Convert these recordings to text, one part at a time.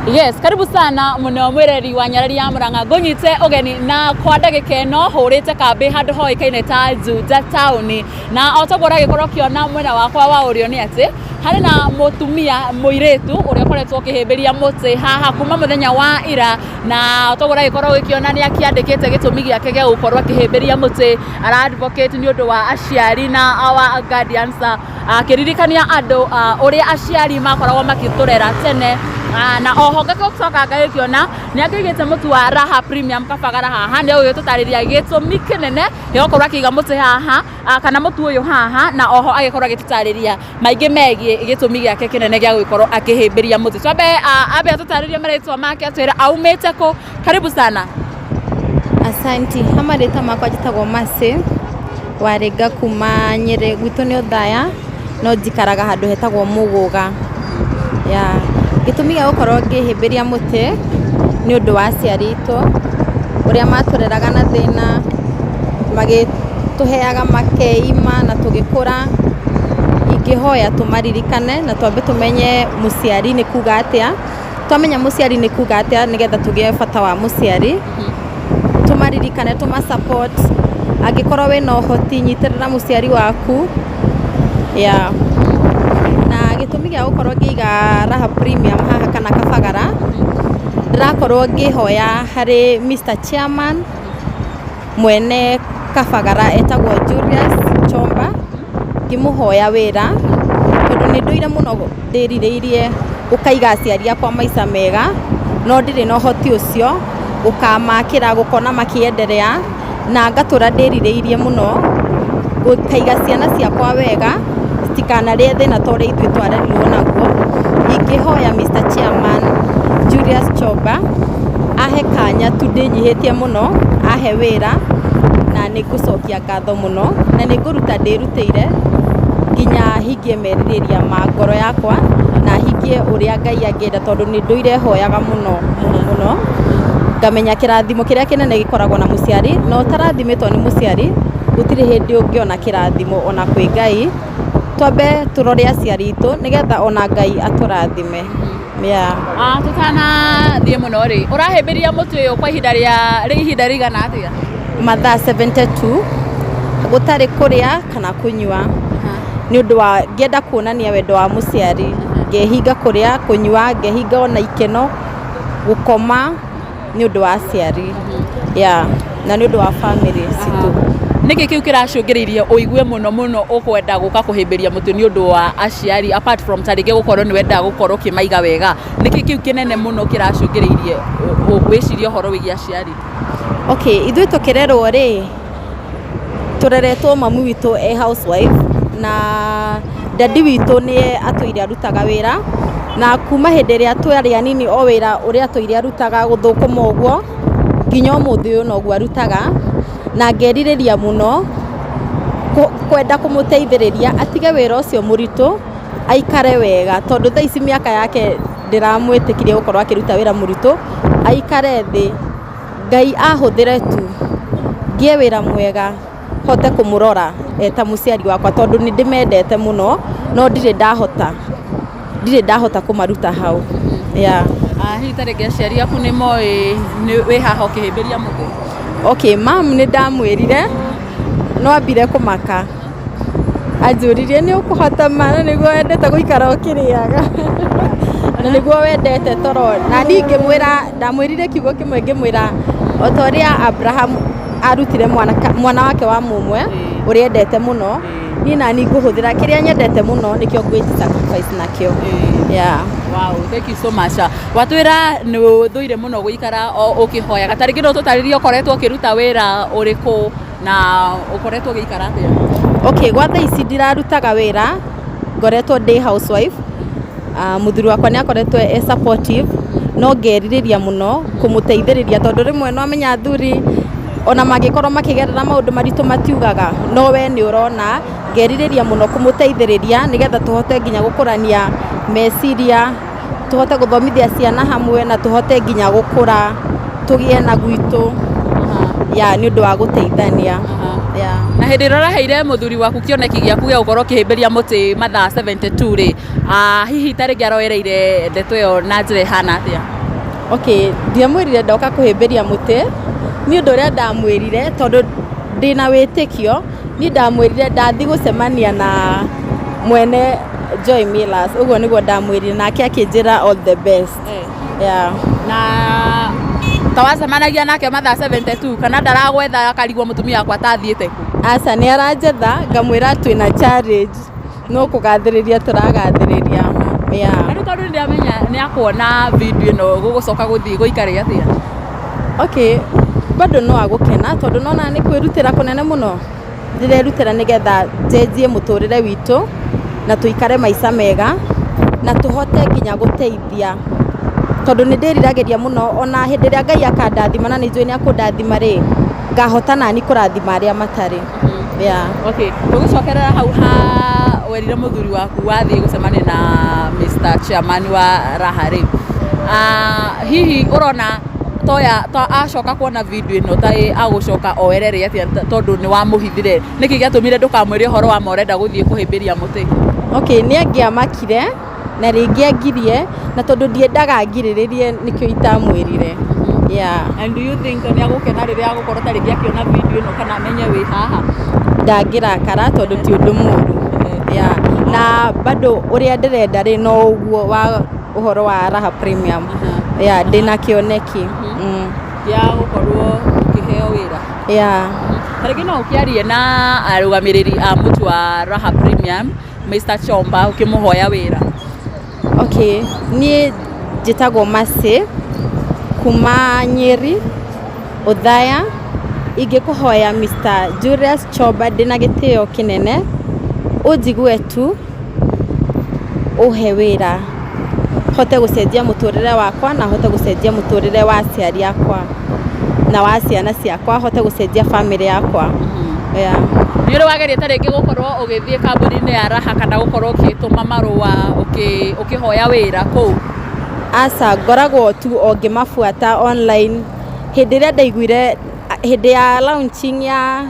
Yes, karibu sana muno mwireri wa Nyarari ya Murang'a ngonyite ogeni na kwa ndagika eno hurite kambi handu hoikaine ta Juja town na otagora gikorwo kiona mwena wakwa wa urio ni ati hari na mutumia muiretu uria koretwo kihimbiria muti haha kuma muthenya wa ira na otagora gikorwo gikiona ni akiandikite gitumi giake gia gukorwo kihimbiria muti ara advocate ni undu wa aciari na our guardians akiririkania andu uria aciari makoragwo makiturera tene na oho gakoka gagikiona ni akigite mutu wa Raha Premium kabagara haha ni uyu tutariria gitumi kinene gikorwo akiga muti haha kana mutu uyu haha na oho agikorwo agitutariria maingi megie gitumi giake kinene gia gukorwo akihimbiria muti twabe abe tutariria maritwa make atwira aumite ko karibu sana. Asanti hamarita makwa jitagwo Masi warega kuma Nyeri gwitu ni Uthaya no jikaraga handu hetagwo Muguga ya gitumi gia gukorwo ngihimbiria muti ni undu wa aciari itu uria matureraga na thina magituheaga makeima na tugikura ingihoya tumaririkane na twambe tumenye muciari ni kuga atia twamenya muciari ni kuga atia nigetha tugie bata wa muciari tumaririkane tuma support agikorwo we no hoti nyitirira muciari waku ya na gitumi gia gukorwo ngiga Raha Premium haha kana kabagara ndirakorwo ngihoya hari Mr Chairman mwene kabagara etagwo Julius Chomba ngimuhoya wira tondu ni nduire muno ndiririirie ukaiga aciari akwa maica mega no ndiri no hoti ucio ukamakira gukona makiendelea na ngatura ndiririirie muno ukaiga ciana ciakwa wega tikanarie thina tore ithu twarerirwo naguo ingihoya Mr Chairman Julius Chomba ahe kanya tu ndinyihitie muno ahe wira na nigucokia ngatho muno na niguruta ndirutire nginya hingie meririria ma ngoro yakwa na hingie uria Ngai angienda tondu ni nduire hoyaga muno muno ngamenya kirathimo kiria kinene gikoragwo na muciari no tarathimitwo ni muciari gutire hindi ungiona kirathimo ona kwi Ngai twambe turore aciari itu nigetha ona Ngai aturathime tutana thie muno ri urahimbiria mutu uyu kwa ihinda rigana atia mathaa 72 gutari kuria kana kunywa ni undu wa ngienda kuonania wendo wa muciari ngehinga kuria kunywa ngehinga ona ikeno gukoma ni undu wa aciari na ni undu wa family situ niki kiu kiracungiririe uigue muno ukwenda guka kuhimbiria mutu ni undu wa aciari apart from tarige gukorwo ni wenda gukorwo kimaiga wega niki kiu kinene muno kiracungiririe gwiciria horo wigi aciari okay ithu tukirerwo ri tureretwo mamu witu housewife na dadi witu ni atuire arutaga wira na kuma hindi ria twari anini o wira uria atuire arutaga guthukuma uguo nginya umuthi uyu noguo arutaga na ngeririria muno kwenda kumuteithiriria atige wira ucio muritu aikare wega tondu tha ici miaka yake ndiramwitikirie gukorwo akiruta wira muritu aikare thi Ngai ahuthire tu ngie wira mwega hote kumurora eta muciari wakwa tondu ni ndimendete muno no ndire ndahota kumaruta hau hihi tarige aciari aku ni moi ni wi haha ukihimbiria mutu okay mam ni ndamwirire no ambire kumaka ajuririe ni ukuhota mana niguo wendete guikara ukiriaga na niguo wendete toro na ninge mwira ndamwirire kiugo kimwe ngimwira otoria Abraham arutire mwana wake wa mumwe uria endete muno ni nani nguhuthira kiria nyendete muno nikio ngwiti sacrifice nakio wow thank you so much watwira ni uthuire muno guikara ukihoya gatarigi no tutaririo koretwo ukiruta wira uriku na ukoretwo giikara atia okay gwatha ici ndirarutaga wira ngoretwo day housewife muthuri wakwa ni akoretwo supportive no ngeririria muno kumuteithiriria tondu rimwe no amenya thuri ona magikorwo makigerera maundu maritu matiugaga no we ni urona ngeririria muno kumuteithiriria nigetha tuhote nginya gukurania meciria tuhote guthomithia ciana hamwe na tuhote nginya gukura tugie na gwitu ni undu wa guteithania yeah. Na hindi rora heire muthuri waku kioneki giaku gya gukorwo kihimberia muti mathaa 72 ri hihi tari ngiaroereire ndeto yo na njire hana atia? Okay, ndiamwirire ndoka kuhimberia muti ni undu uria ndamwirire tondu ndina witikio ni ndamwirire ndathi gucemania na mwene Joy Millers uguo niguo ndamwirire nake akinjira all the best. Yeah. Na tawacemanagia nake mathaa 72 kana ndaragwetha akarigwo mutumia akwa tathiite ku? Aca ni aranjetha ngamwira twina challenge no kugathiriria turagathiriria. Yeah. Andu tondu ndiamenya ni akwona video no gugucoka guthii guikare atia? Okay, bado no agukena tondu nona ni kwirutira kunene muno. Ndirerutira nigetha njenjie muturire witu na tuikare maica mega na tuhote nginya guteithia tondu ni ndiriragiria muno ona hindi ria Ngai akandathima na ni njui ni akundathima ri ngahota nani kurathima aria matari. Yeah. Okay, tugucokerera hau ha werire muthuri waku wathii gucemania na Mr. Chairman wa Raha ri hihi urona toya acoka kuona video ino tai agucoka oerere atia tondu ni wa muhithire niki giatumire ndukamwire horo wa morenda guthii kuhimberia muti? Okay, ni angiamakire na ringi angirie na tondu ndiendaga ngiriririe nikio itamwirire. Yeah. And do you think ni agukena riria agukorwo tari ngiakiona video ino kana amenye wi haha? Ndangirakara tondu ti undu muru. Yeah. Na bado uria ndirenda ri no uguo wa uhoro wa Raha Premium. Yeah, ndina kioneki. Ya gukorwo ukiheo wira. Yeah. Tarigi no ukiarie na arugamiriri a mutu wa Raha Premium Mr. Chomba ukimuhoya wira? Okay, ni njitagwo Masi kuma Nyeri Uthaya ingikuhoya Mr. Julius Chomba ndina gitio kinene unjigue tu uhe wira hote gucenjia muturire wakwa na hote gucenjia muturire wa aciari akwa na wa ciana ciakwa hote gucenjia family yakwa. Yeah. Ni uri wageria taringi gukorwo ugithie kambuni-ini ya Raha kana gukorwo ukituma marua ukihoya wira ku? Aca ngoragwo tu ongimabuata online hindi ria ndaiguire hindi ya launching ya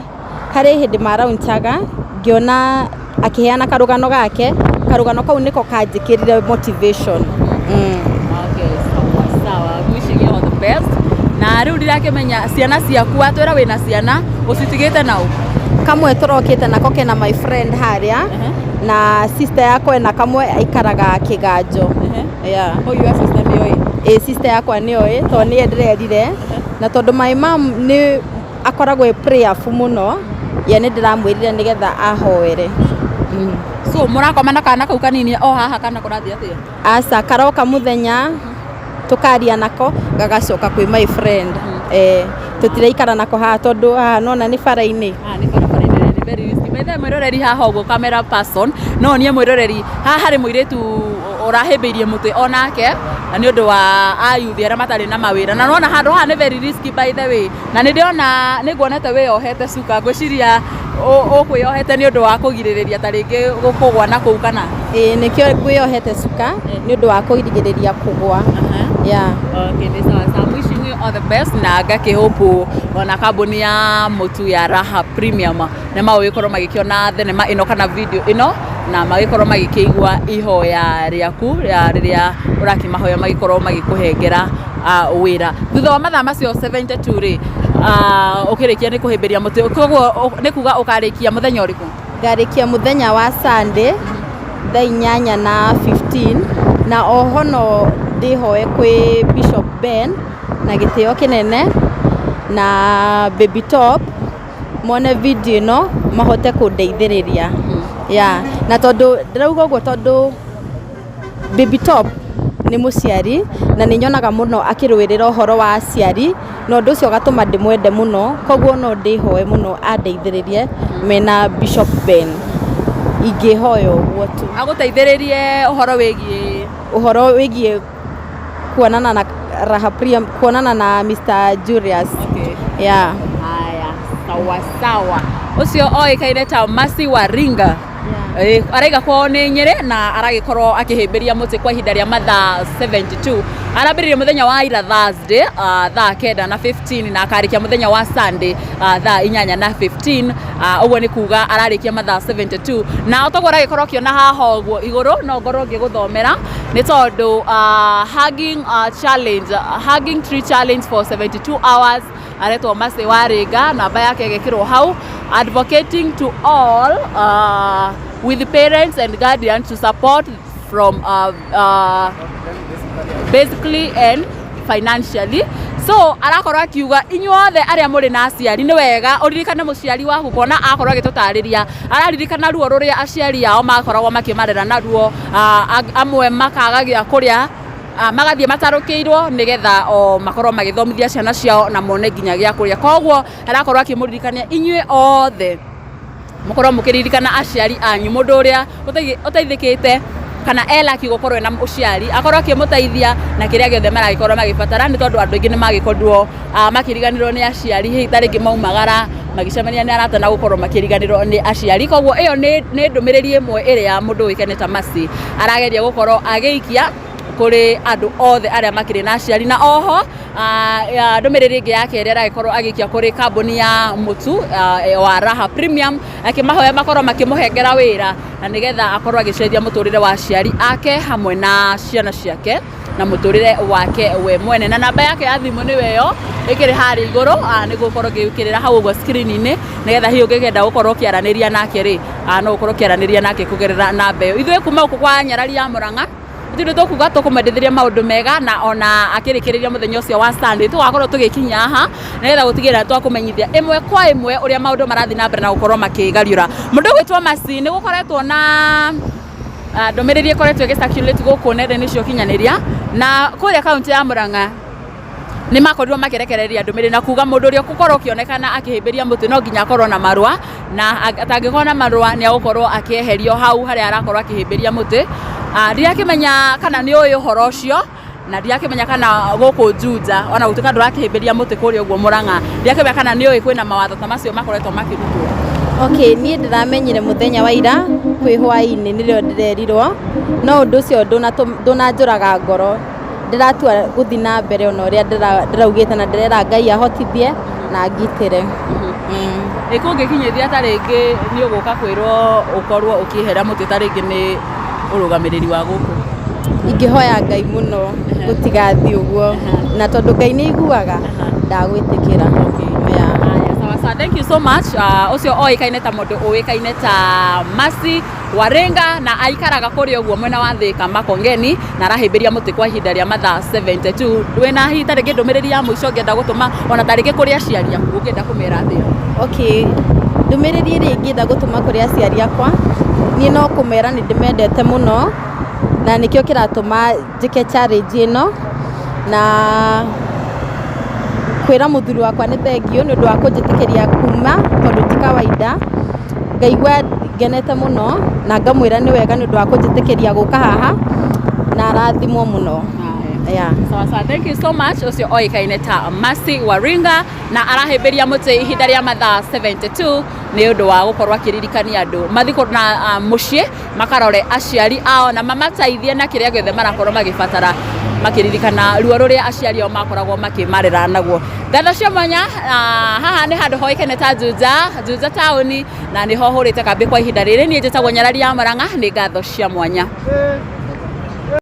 hari hindi ma launchaga ngiona akiheana karugano gake karugano kau niko kanjikirire motivation. Okay, sawa. Wishing you all the best. Na riu ndirakimenya ciana ciaku atwira wina ciana ucitigite nau? Kamwe turokite nako kena my friend haria na sister yakwa ena kamwe aikaraga Kiganjo. Yeah. Oh, your sister nioi? Sister yakwa nioi to ni ndirerire na tondu my mom ni akoragwo prayerful muno ye ni ndiramwirire nigetha ahoere. So murakomana kana kau kanini o haha kana kurathia atia? Aca karoka muthenya tukaria nako gagacoka kwi my friend. Tutiraikara nako haha tondu haha nona ni bara-ini. Ni bara-ini ni very risky. Bethe mwiroreri haha uguo camera person no nie mwiroreri haha hari muiretu urahimbirie muti onake na ni undu wa ayuthi aria matari na mawira na nona handu haha ni very risky by the way na ni ndiona ni nguonete we ohete cuka ngwiciria ukwiyohete ni undu wa kugiririria taringi gukugwa na kuu kana? Nikio ngwiyohete cuka ni undu wa kugiririria kugwa. Yeah. Okay, ni sawa sawa. Wishing you all the best na ngakihope ona kambuni ya mutu ya Raha Premium na mawikorwo magikiona thenema ino kana video ino na magikorwo magikigwa ihoya riaku riria urakimahoya magikorwo magikuhengera wira thutha wa mathaa macio 72 ri ukirikia ni kuhimberia muti koguo ni kuga ukarikia muthenya uriku? Ngarikia muthenya wa Sunday thaa 8:15 na oho no ndihoe kwi Bishop Ben na gitio kinene na Baby Top mone video no mahote kundeithiriria. Yeah, na tondu ndirauga uguo tondu Baby Top ni muciari na ni nyonaga muno akirwirira uhoro wa aciari no ndu ucio gatuma ndimwende muno koguo no ndihoe muno andeithiririe mena Bishop Ben ingihoya uguo tu aguteithiririe uhoro wigie kuonana na Raha Premium kuonana na Mr. Julius. Okay. Yeah. Haya, sawa sawa. Ucio oikaine ta Masi Waringa araiga kwao nĩ Nyĩrĩ na aragĩkorwo akĩhĩmbĩria mũtĩ kwa ihinda rĩa mathaa 72. Arambĩrĩirie mũthenya wa ira Thursday thaa 9:15 na akarĩkia mũthenya wa Sunday thaa 8:15. Ũguo nĩ kuga ararĩkia mathaa 72 na otaguo aragĩkorwo ũkĩona haha ũguo igũrũ no ngorwo ngĩgũthomera nĩ tondũ hugging tree challenge for 72 hours aretwo Mercy Warĩnga, namba yake ĩgekĩrwo hau, advocating to all with parents and guardians to support from basically and financially. So arakorwo akiuga inyuothe arĩa mũrĩ na aciari nĩ wega ũririkane mũciari waku kona akorwo agĩtũtarĩria araririkana ruo rũrĩa aciari ao makoragwo makĩmarera naruo, amwe makaga gĩa kũrĩa magathiĩ matarũkĩirwo nigetha o makorwo magĩthomithia ciana ciao na mone nginya gĩa kũrĩa. Koguo arakorwo akĩmũririkania inyuĩ othe mũkorwo mũkĩririkana aciari anyu, mũndũ ũrĩa ũteithĩkĩte kana elaki gũkorwo ena mũciari akorwo akĩmũteithia na kĩrĩa gĩothe maragĩkorwo magĩbatara, nĩ tondũ andũ aingĩ nĩ magĩkorirwo makĩriganĩrwo nĩ aciari hihi tarĩngĩ maumagara magĩcemania nĩ arata na gũkorwo makĩriganĩrwo nĩ aciari. Koguo ĩyo nĩ ndũmĩrĩri ĩmwe ĩrĩa mũndũ ũĩkaine ta Mercy arageria gũkorwo agĩikia kuri andu othe aria makiri na aciari. Na oho ndũmĩrĩri ĩngĩ yake ĩrĩa aragĩkorwo agĩikia kuri kambuni ya mũtu wa Raha Premium akĩmahoya makorwo makĩmũhengera wĩra na nĩgetha akorwo agĩcenjia mũtũrĩre wa aciari ake hamwe na ciana ciake na mũtũrĩre wake we mwene. Na namba yake ya thimũ nĩyo ĩyo ĩkĩrĩ harĩa igũrũ nĩguo ũkorwo ũgĩkĩrĩra hau ũguo screen-inĩ nĩgetha hihi ũngĩenda gũkorwo ũkĩaranĩria nake rĩ no ũkorwo ũkĩaranĩria nake kũgerera namba ĩyo. Ithuĩ kuma gũkũ kwa Nyarari ya Mũrang'a tũrĩ tũkuga tũkũmendithĩria maũndũ mega na ona akĩrĩkĩrĩria mũthenya ũcio wa Sunday tũgakorwo tũgĩkinya haha nĩgetha gũtigĩrĩra twakũmenyithia ĩmwe kwa ĩmwe ũrĩa maũndũ marathiĩ na mbere na gũkorwo makĩgariũra. Mũndũ ũgwĩtwo Mercy nĩ gũkoretwo na ndũmĩrĩri ĩkoretwo ĩgĩcirculate gũkũ nenda-inĩ cia ũkinyanĩria na kũrĩa kaunti ya Mũrang'a nĩ makorirwo makĩrekereria ndũmĩrĩri na kuga mũndũ ũrĩa ũgũkorwo ũkĩonekana akĩhĩmbĩria mũtĩ no nginya akorwo na marũa, na atangĩkorwo na marũa nĩ agũkorwo akĩeherio hau harĩa arakorwo akĩhĩmbĩria mũtĩ. Ndirakĩmenya kana nĩ ũĩ ũhoro ũcio na ndirakĩmenya kana gũkũ Juja ona gũtuĩka ndũrakĩhĩmbĩria mũtĩ kũrĩa ũguo Mũrang'a, ndirakĩmenya kana nĩ ũĩ kwĩna mawatho ta macio makoretwo makĩrutwo. Okay, niĩ ndĩramenyire mũthenya wa ira kwĩ hwaĩ-inĩ nĩrĩo ndĩrerirwo, no ũndũ ũcio ndũnanjũraga ngoro, ndĩratua gũthiĩ na mbere ona ũrĩa ndĩraugĩte na ndĩrera Ngai ahotithie na ngitĩre. Ĩkũngĩkinyithia tarĩngĩ nĩ ũgũka kwĩrwo ũkorwo ũkĩehera mũtĩ tarĩngĩ nĩ ũrũgamĩrĩri wa gũkũ? Ingĩhoya Ngai mũno gũtigathiĩ ũguo na tondũ Ngai nĩ aiguaga ndagwĩtĩkĩra. Thank you so much. Ucio oĩkaine ta mũndũ ũĩkaine ta Mercy Warĩnga na aikaraga kũrĩa ũguo mwena wa Thĩka Makongeni na arahĩmbĩria mũtĩ kwa ihinda rĩa mathaa 72. Wĩna hihi tarĩngĩ ndũmĩrĩri ya mũico ngenda gũtũma ona tarĩngĩ kũrĩ aciari aku ũngĩenda kũmera atĩa? Okay, ndũmĩrĩri ĩrĩa ingĩenda gũtũma kũrĩ aciari akwa niĩ no kũmera nĩ ndĩmendete mũno na nĩkĩo kĩratũma njĩke challenge ĩno na kwĩra mũthuri wakwa nĩ thengio nĩ ũndũ wa kũnjĩtĩkĩria kuma tondũ ti kawaida. Ngaigua ngenete mũno na ngamwĩra nĩ wega nĩ ũndũ wa kũnjĩtĩkĩria gũka haha na arathimwo mũno. Sawa, thank you so much. Ucio oĩkaine ta Mercy Warĩnga na arahĩmbĩria mũtĩ ihinda rĩa mathaa 72 nĩ ũndũ wa gũkorwo akĩririkania andũ mathiĩ na mũciĩ makarore aciari ao na mamateithie na kĩrĩa gĩothe marakorwo magĩbatara makĩririkana ruo rũrĩa aciari ao makoragwo makĩmarĩra naguo. Ngatho cia mwanya, haha nĩ handũ hoĩkaine ta Juja taũni na nĩho hũrĩte kambĩ kwa ihinda rĩrĩ. Niĩ njĩtagwo Nyarari ya Mũrang'a, nĩ ngatho cia mwanya.